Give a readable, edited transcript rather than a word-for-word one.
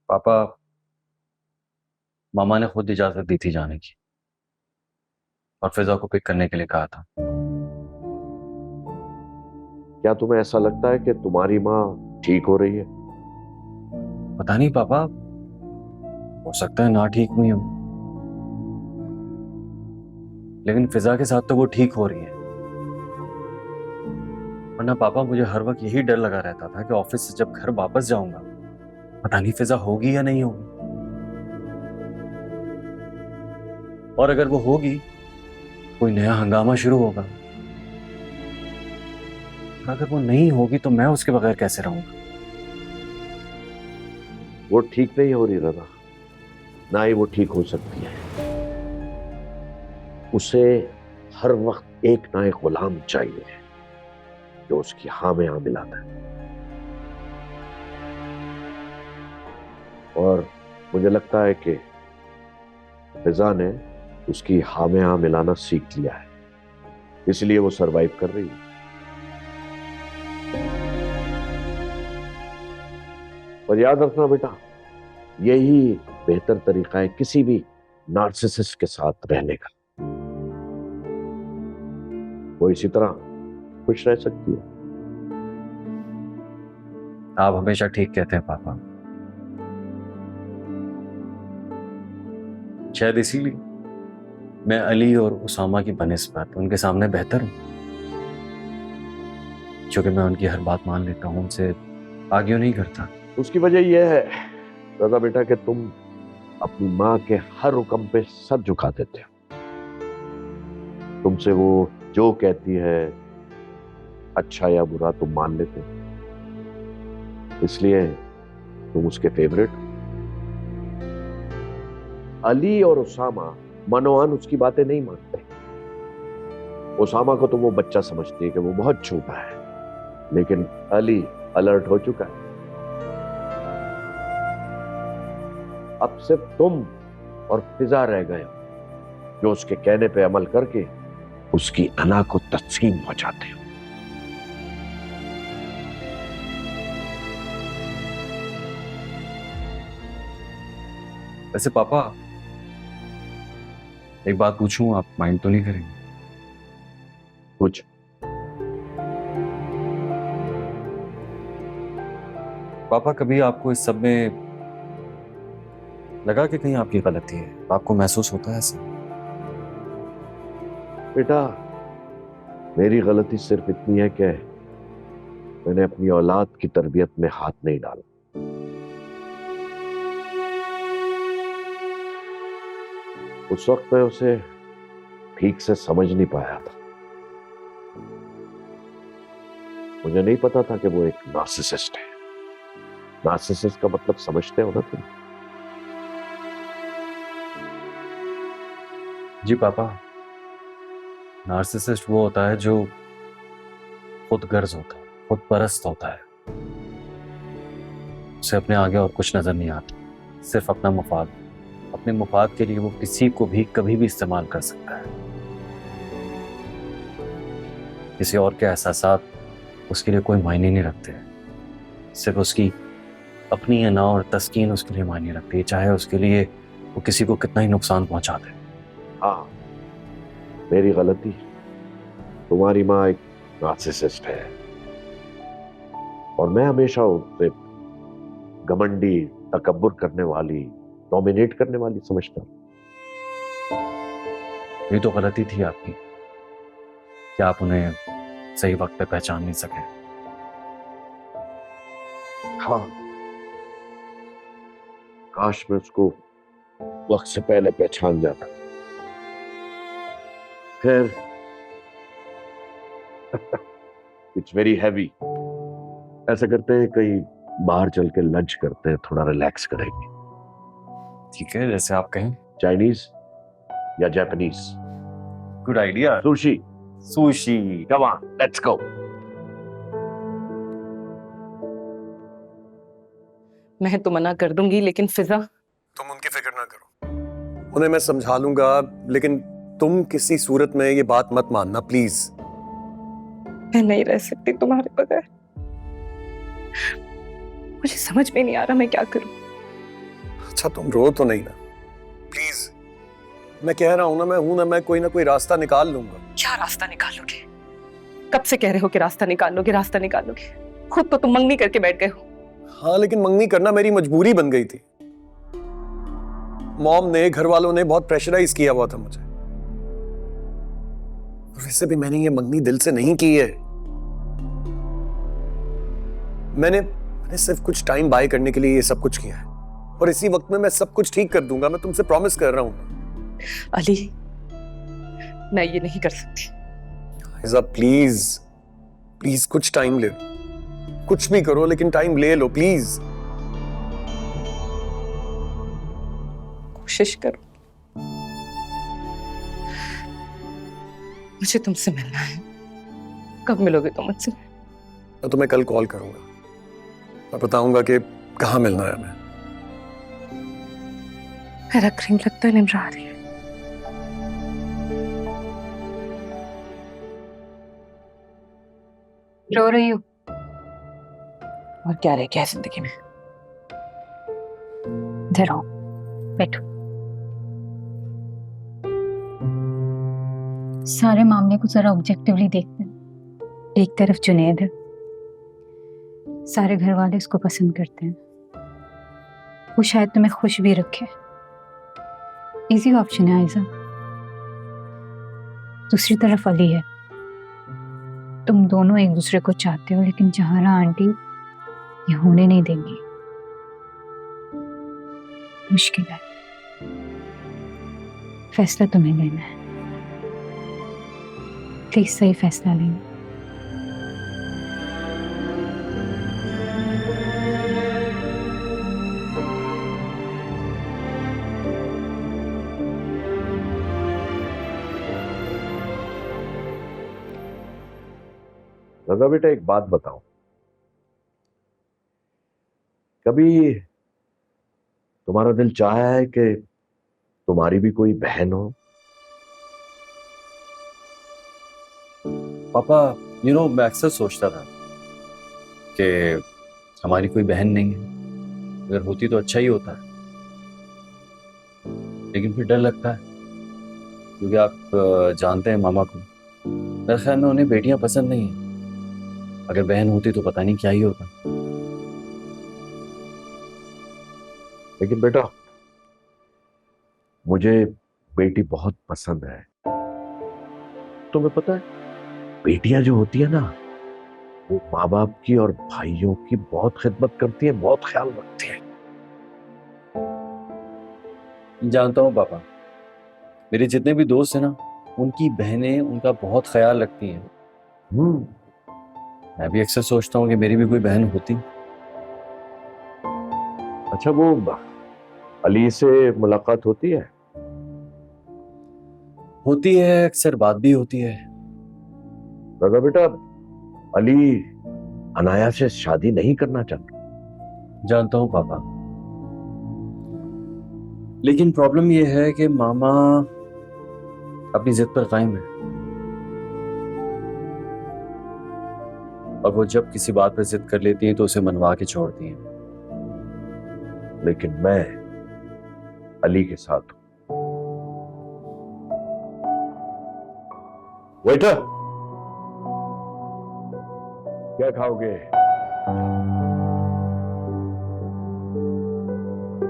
पापा, मामा ने खुद इजाजत दी थी जाने की और फिजा को पिक करने के लिए कहा था। क्या तुम्हें ऐसा लगता है कि तुम्हारी माँ ठीक हो रही है? पता नहीं पापा, हो सकता है ना ठीक हुई हो, लेकिन फिजा के साथ तो वो ठीक हो रही है। वरना पापा मुझे हर वक्त यही डर लगा रहता था कि ऑफिस से जब घर वापस जाऊंगा पता नहीं फिजा होगी या नहीं होगी, और अगर वो होगी कोई नया हंगामा शुरू होगा, और अगर वो नहीं होगी तो मैं उसके बगैर कैसे रहूंगा। वो ठीक नहीं हो रही रना, ना ही वो ठीक हो सकती है। उसे हर वक्त एक ना एक गुलाम चाहिए जो उसकी हाँ में हाँ मिलाता है। और मुझे लगता है कि फिजा ने उसकी हाँ में हाँ मिलाना सीख लिया है, इसलिए वो सरवाइव कर रही है। और याद रखना बेटा, यही बेहतर तरीका है किसी भी नार्सिसिस्ट के साथ रहने का। वो इसी तरह खुश रह सकती है। आप हमेशा ठीक कहते हैं पापा, शायद इसीलिए मैं अली और उसामा की बनिस्बत उनके सामने बेहतर हूं, क्योंकि मैं उनकी हर बात मान लेता हूं, उनसे आर्ग्यू नहीं करता। उसकी वजह यह है दादा बेटा कि तुम अपनी माँ के हर हुक्म पे सर झुका देते हो। तुमसे वो जो कहती है, अच्छा या बुरा, तुम मान लेते हो, इसलिए तुम उसके फेवरेट हो। अली और उसामा मनोआन उसकी बातें नहीं मानते। उसामा को तो वो बच्चा समझती है कि वो बहुत छोटा है, लेकिन अली अलर्ट हो चुका है। अब सिर्फ तुम और फिजा रह गए हो जो उसके कहने पे अमल करके उसकी अना को तस्लीम हो जाते हो। वैसे पापा, एक बात पूछूं, आप माइंड तो नहीं करेंगे? कुछ पापा, कभी आपको इस सब में लगा कि कहीं आपकी गलती है? आपको महसूस होता है ऐसा? बेटा, मेरी गलती सिर्फ इतनी है कि मैंने अपनी औलाद की तरबियत में हाथ नहीं डाला। उस वक्त मैं उसे ठीक से समझ नहीं पाया था। मुझे नहीं पता था कि वो एक नार्सिसिस्ट है। नार्सिसिस्ट का मतलब समझते हो ना तुम? जी पापा, नार्सिसिस्ट वो होता है जो खुद गर्ज होता है, खुद परस्त होता है, उसे अपने आगे और कुछ नजर नहीं आता, सिर्फ अपना मुफाद। अपने मुफाद के लिए वो किसी को भी कभी भी इस्तेमाल कर सकता है। किसी और के एहसासात उसके लिए कोई मायने नहीं रखते हैं, सिर्फ उसकी अपनी अना और तस्कीन उसके लिए मायने रखती है, चाहे उसके लिए वो किसी को कितना ही नुकसान पहुंचा दे। हाँ, मेरी गलती। तुम्हारी माँ एक नार्सिसिस्ट है और मैं हमेशा उसे घमंडी, तकब्बुर करने वाली, डोमिनेट करने वाली समझता हूँ। ये तो गलती थी आपकी कि आप उन्हें सही वक्त पे पहचान नहीं सके। हाँ, काश मैं उसको वक्त से पहले पहचान जाता। खैर, इट्स वेरी हैवी। ऐसा करते हैं, कहीं बाहर चल के लंच करते हैं, थोड़ा रिलैक्स करेंगे। ठीक है, जैसे आप कहें। चाइनीज या Japanese? Good idea. Sushi. Sushi. Come on, let's go. मैं तो मना कर दूंगी, लेकिन फिजा। तुम उनकी फिक्र ना करो, उन्हें मैं समझा लूंगा, लेकिन तुम किसी सूरत में ये बात मत मानना प्लीज। मैं नहीं रह सकती तुम्हारे बगैर। मुझे समझ में नहीं आ रहा मैं क्या करूं। अच्छा तुम रो तो नहीं ना, प्लीज। मैं कह रहा हूं ना, मैं हूं ना, मैं कोई ना कोई रास्ता निकाल लूंगा। क्या रास्ता निकालोगे? कब से कह रहे हो कि रास्ता निकालोगे, रास्ता निकालोगे? खुद तो तुम मंगनी करके बैठ गए हो। हाँ, लेकिन मंगनी करना मेरी मजबूरी बन गई थी। मॉम ने, घर वालों ने बहुत प्रेशराइज किया हुआ था मुझे। वैसे भी मैंने ये मंगनी दिल से नहीं की है। मैंने सिर्फ कुछ टाइम बाय करने के लिए ये सब कुछ किया है, और इसी वक्त में मैं सब कुछ ठीक कर दूंगा। मैं तुमसे प्रॉमिस कर रहा हूं। अली, मैं ये नहीं कर सकती। आयजा प्लीज, प्लीज कुछ टाइम ले लो। कुछ भी करो लेकिन टाइम ले लो प्लीज। कोशिश करो। मुझे तुमसे मिलना है। कब मिलोगे तुम मुझसे? मैं तुम्हें कल कॉल करूंगा। मैं बताऊंगा कि कहाँ मिलना है हमें। मेरा क्रीम लगता है निमरा रही है। रो रही हो? और क्या रह गया है जिंदगी में? इधर आओ, बैठो। सारे मामले को जरा ऑब्जेक्टिवली देखते हैं। एक तरफ जुनैद है, सारे घर वाले उसको पसंद करते हैं, वो शायद तुम्हें खुश भी रखे। इजी ऑप्शन है आयजा। दूसरी तरफ अली है, तुम दोनों एक दूसरे को चाहते हो, लेकिन जहारा आंटी ये होने नहीं देंगी। मुश्किल है, फैसला तुम्हें लेना है। प्लीज सही फैसला लेना। रजा बेटा, एक बात बताओ, कभी तुम्हारा दिल चाहा है कि तुम्हारी भी कोई बहन हो? पापा, मैं अक्सर सोचता था कि हमारी कोई बहन नहीं है। अगर होती तो अच्छा ही होता है, लेकिन फिर डर लगता है, क्योंकि आप जानते हैं मामा को। मेरे ख्याल में उन्हें बेटियां पसंद नहीं है। अगर बहन होती तो पता नहीं क्या ही होता। लेकिन बेटा, मुझे बेटी बहुत पसंद है। तुम्हें पता है, बेटियां जो होती है ना, वो माँ बाप की और भाइयों की बहुत खिदमत करती है, बहुत ख्याल रखती है। जानता हूँ पापा, मेरे जितने भी दोस्त हैं ना, उनकी बहनें उनका बहुत ख्याल रखती हैं। हम्म। मैं भी अक्सर सोचता हूँ कि मेरी भी कोई बहन होती। अच्छा, वो अली से मुलाकात होती है? होती है, अक्सर बात भी होती है। रजा बेटा, अली अनाया से शादी नहीं करना चाहता। जानता हूँ पापा, लेकिन प्रॉब्लम यह है कि मामा अपनी जिद पर कायम है, और वो जब किसी बात पर जिद कर लेती हैं तो उसे मनवा के छोड़ती हैं। लेकिन मैं अली के साथ हूं। वेटर, क्या खाओगे?